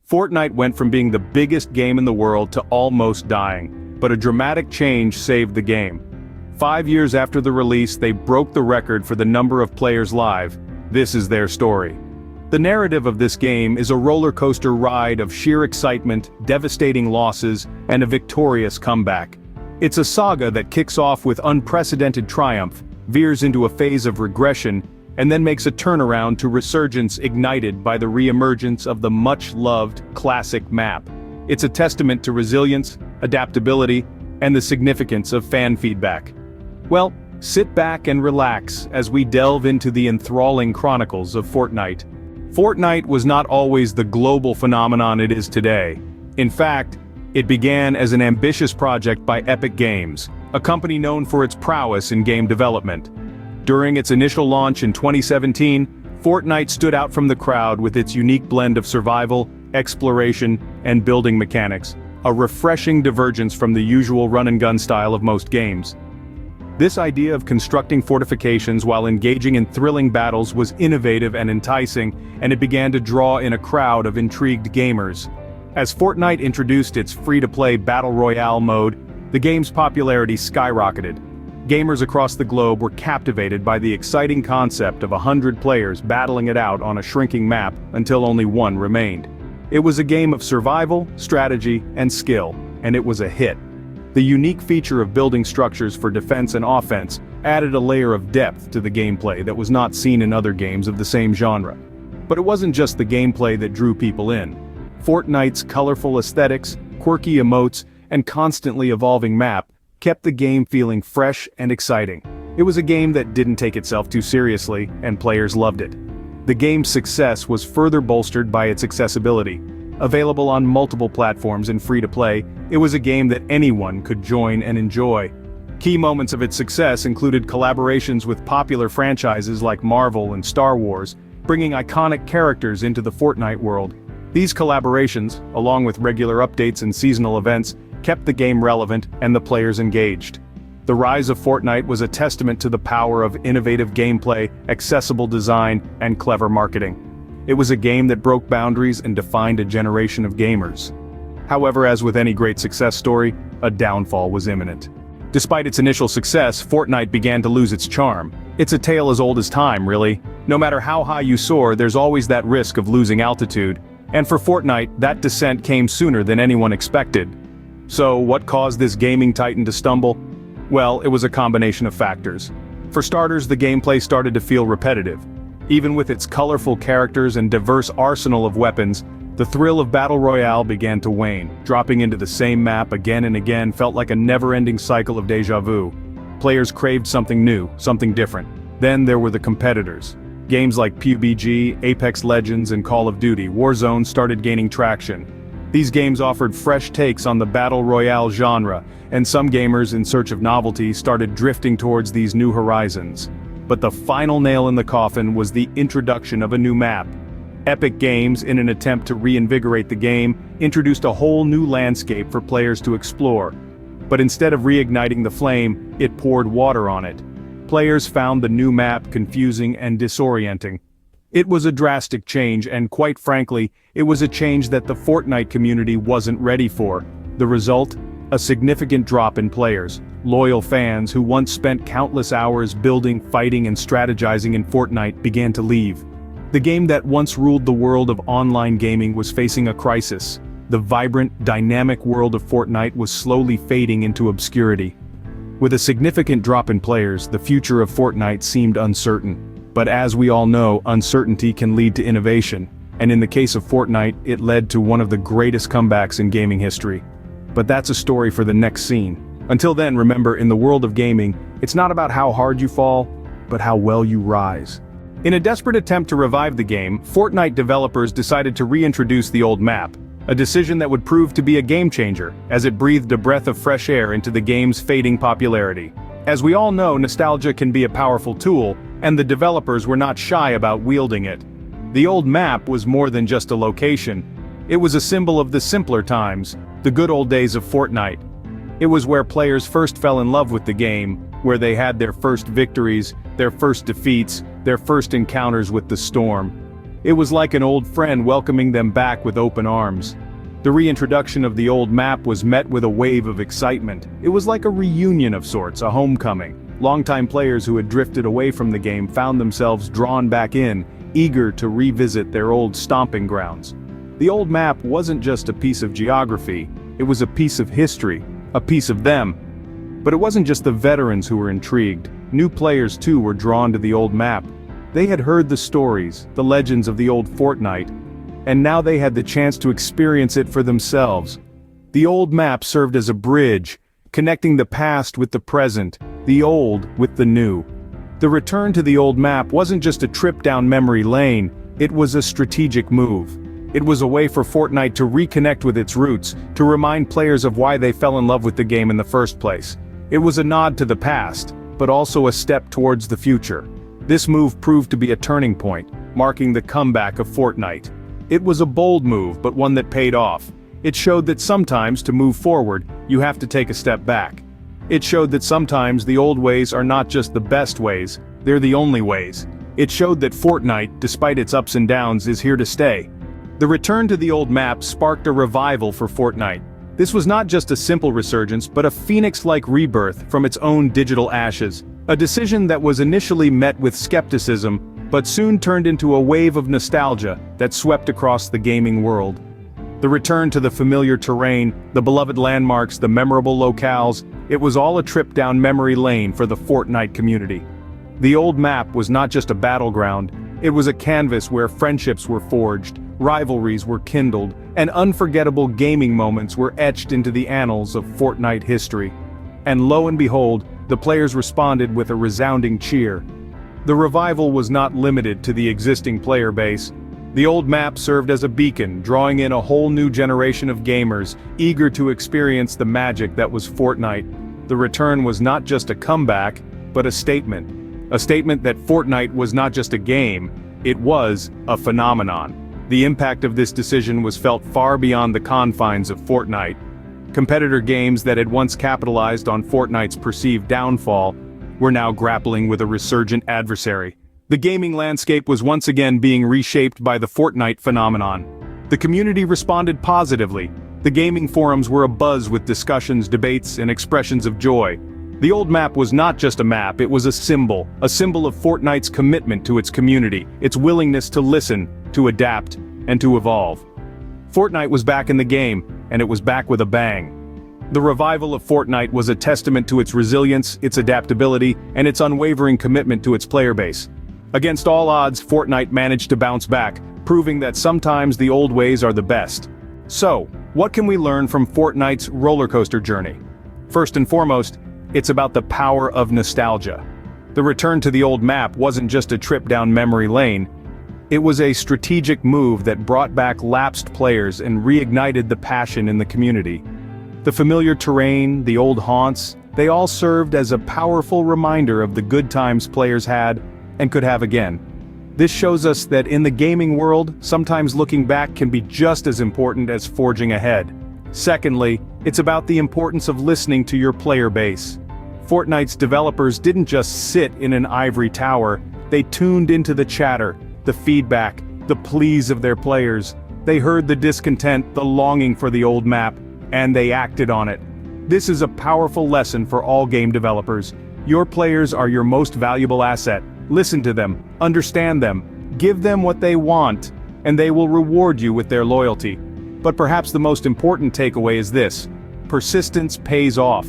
Fortnite went from being the biggest game in the world to almost dying, but a dramatic change saved the game. 5 years after the release, they broke the record for the number of players live. This is their story. The narrative of this game is a roller coaster ride of sheer excitement, devastating losses, and a victorious comeback. It's a saga that kicks off with unprecedented triumph, veers into a phase of regression, and then makes a turnaround to resurgence ignited by the re-emergence of the much-loved classic map. It's a testament to resilience, adaptability, and the significance of fan feedback. Well, sit back and relax as we delve into the enthralling chronicles of Fortnite. Fortnite was not always the global phenomenon it is today. In fact, it began as an ambitious project by Epic Games, a company known for its prowess in game development. During its initial launch in 2017, Fortnite stood out from the crowd with its unique blend of survival, exploration, and building mechanics, a refreshing divergence from the usual run-and-gun style of most games. This idea of constructing fortifications while engaging in thrilling battles was innovative and enticing, and it began to draw in a crowd of intrigued gamers. As Fortnite introduced its free-to-play Battle Royale mode, the game's popularity skyrocketed. Gamers across the globe were captivated by the exciting concept of 100 players battling it out on a shrinking map until only one remained. It was a game of survival, strategy, and skill, and it was a hit. The unique feature of building structures for defense and offense added a layer of depth to the gameplay that was not seen in other games of the same genre. But it wasn't just the gameplay that drew people in. Fortnite's colorful aesthetics, quirky emotes, and constantly evolving map kept the game feeling fresh and exciting. It was a game that didn't take itself too seriously, and players loved it. The game's success was further bolstered by its accessibility. Available on multiple platforms and free-to-play, it was a game that anyone could join and enjoy. Key moments of its success included collaborations with popular franchises like Marvel and Star Wars, bringing iconic characters into the Fortnite world. These collaborations, along with regular updates and seasonal events, kept the game relevant and the players engaged. The rise of Fortnite was a testament to the power of innovative gameplay, accessible design, and clever marketing. It was a game that broke boundaries and defined a generation of gamers. However, as with any great success story, a downfall was imminent. Despite its initial success, Fortnite began to lose its charm. It's a tale as old as time, really. No matter how high you soar, there's always that risk of losing altitude. And for Fortnite, that descent came sooner than anyone expected. So, what caused this gaming titan to stumble? Well, it was a combination of factors. For starters, the gameplay started to feel repetitive. Even with its colorful characters and diverse arsenal of weapons, the thrill of Battle Royale began to wane. Dropping into the same map again and again felt like a never-ending cycle of déjà vu. Players craved something new, something different. Then there were the competitors. Games like PUBG, Apex Legends, and Call of Duty Warzone started gaining traction. These games offered fresh takes on the Battle Royale genre, and some gamers in search of novelty started drifting towards these new horizons. But the final nail in the coffin was the introduction of a new map. Epic Games, in an attempt to reinvigorate the game, introduced a whole new landscape for players to explore. But instead of reigniting the flame, it poured water on it. Players found the new map confusing and disorienting. It was a drastic change, and quite frankly, it was a change that the Fortnite community wasn't ready for. The result? A significant drop in players. Loyal fans who once spent countless hours building, fighting, and strategizing in Fortnite began to leave. The game that once ruled the world of online gaming was facing a crisis. The vibrant, dynamic world of Fortnite was slowly fading into obscurity. With a significant drop in players, the future of Fortnite seemed uncertain. But as we all know, uncertainty can lead to innovation, and in the case of Fortnite, it led to one of the greatest comebacks in gaming history. But that's a story for the next scene. Until then, remember, in the world of gaming, it's not about how hard you fall, but how well you rise. In a desperate attempt to revive the game, Fortnite developers decided to reintroduce the old map, a decision that would prove to be a game-changer, as it breathed a breath of fresh air into the game's fading popularity. As we all know, nostalgia can be a powerful tool, and the developers were not shy about wielding it. The old map was more than just a location. It was a symbol of the simpler times, the good old days of Fortnite. It was where players first fell in love with the game, where they had their first victories, their first defeats, their first encounters with the storm. It was like an old friend welcoming them back with open arms. The reintroduction of the old map was met with a wave of excitement. It was like a reunion of sorts, a homecoming. Longtime players who had drifted away from the game found themselves drawn back in, eager to revisit their old stomping grounds. The old map wasn't just a piece of geography, it was a piece of history, a piece of them. But it wasn't just the veterans who were intrigued. New players too were drawn to the old map. They had heard the stories, the legends of the old Fortnite, and now they had the chance to experience it for themselves. The old map served as a bridge, connecting the past with the present, the old with the new. The return to the old map wasn't just a trip down memory lane, it was a strategic move. It was a way for Fortnite to reconnect with its roots, to remind players of why they fell in love with the game in the first place. It was a nod to the past, but also a step towards the future. This move proved to be a turning point, marking the comeback of Fortnite. It was a bold move, but one that paid off. It showed that sometimes, to move forward, you have to take a step back. It showed that sometimes the old ways are not just the best ways, they're the only ways. It showed that Fortnite, despite its ups and downs, is here to stay. The return to the old map sparked a revival for Fortnite. This was not just a simple resurgence, but a phoenix-like rebirth from its own digital ashes. A decision that was initially met with skepticism, but soon turned into a wave of nostalgia that swept across the gaming world. The return to the familiar terrain, the beloved landmarks, the memorable locales, it was all a trip down memory lane for the Fortnite community. The old map was not just a battleground, it was a canvas where friendships were forged, rivalries were kindled, and unforgettable gaming moments were etched into the annals of Fortnite history. And lo and behold, the players responded with a resounding cheer. The revival was not limited to the existing player base. The old map served as a beacon, drawing in a whole new generation of gamers, eager to experience the magic that was Fortnite. The return was not just a comeback, but a statement. A statement that Fortnite was not just a game, it was a phenomenon. The impact of this decision was felt far beyond the confines of Fortnite. Competitor games that had once capitalized on Fortnite's perceived downfall were now grappling with a resurgent adversary. The gaming landscape was once again being reshaped by the Fortnite phenomenon. The community responded positively. The gaming forums were abuzz with discussions, debates, and expressions of joy. The old map was not just a map, it was a symbol of Fortnite's commitment to its community, its willingness to listen, to adapt, and to evolve. Fortnite was back in the game, and it was back with a bang. The revival of Fortnite was a testament to its resilience, its adaptability, and its unwavering commitment to its player base. Against all odds, Fortnite managed to bounce back, proving that sometimes the old ways are the best. So, what can we learn from Fortnite's rollercoaster journey? First and foremost, it's about the power of nostalgia. The return to the old map wasn't just a trip down memory lane, it was a strategic move that brought back lapsed players and reignited the passion in the community. The familiar terrain, the old haunts, they all served as a powerful reminder of the good times players had and could have again. This shows us that in the gaming world, sometimes looking back can be just as important as forging ahead. Secondly, it's about the importance of listening to your player base. Fortnite's developers didn't just sit in an ivory tower, they tuned into the chatter, the feedback, the pleas of their players. They heard the discontent, the longing for the old map, and they acted on it. This is a powerful lesson for all game developers. Your players are your most valuable asset. Listen to them, understand them, give them what they want, and they will reward you with their loyalty. But perhaps the most important takeaway is this: persistence pays off.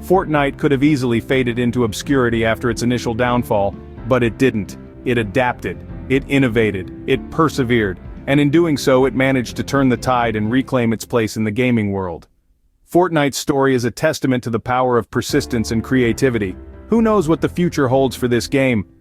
Fortnite could have easily faded into obscurity after its initial downfall, but it didn't. It adapted, it innovated, it persevered, and in doing so it managed to turn the tide and reclaim its place in the gaming world. Fortnite's story is a testament to the power of persistence and creativity. Who knows what the future holds for this game?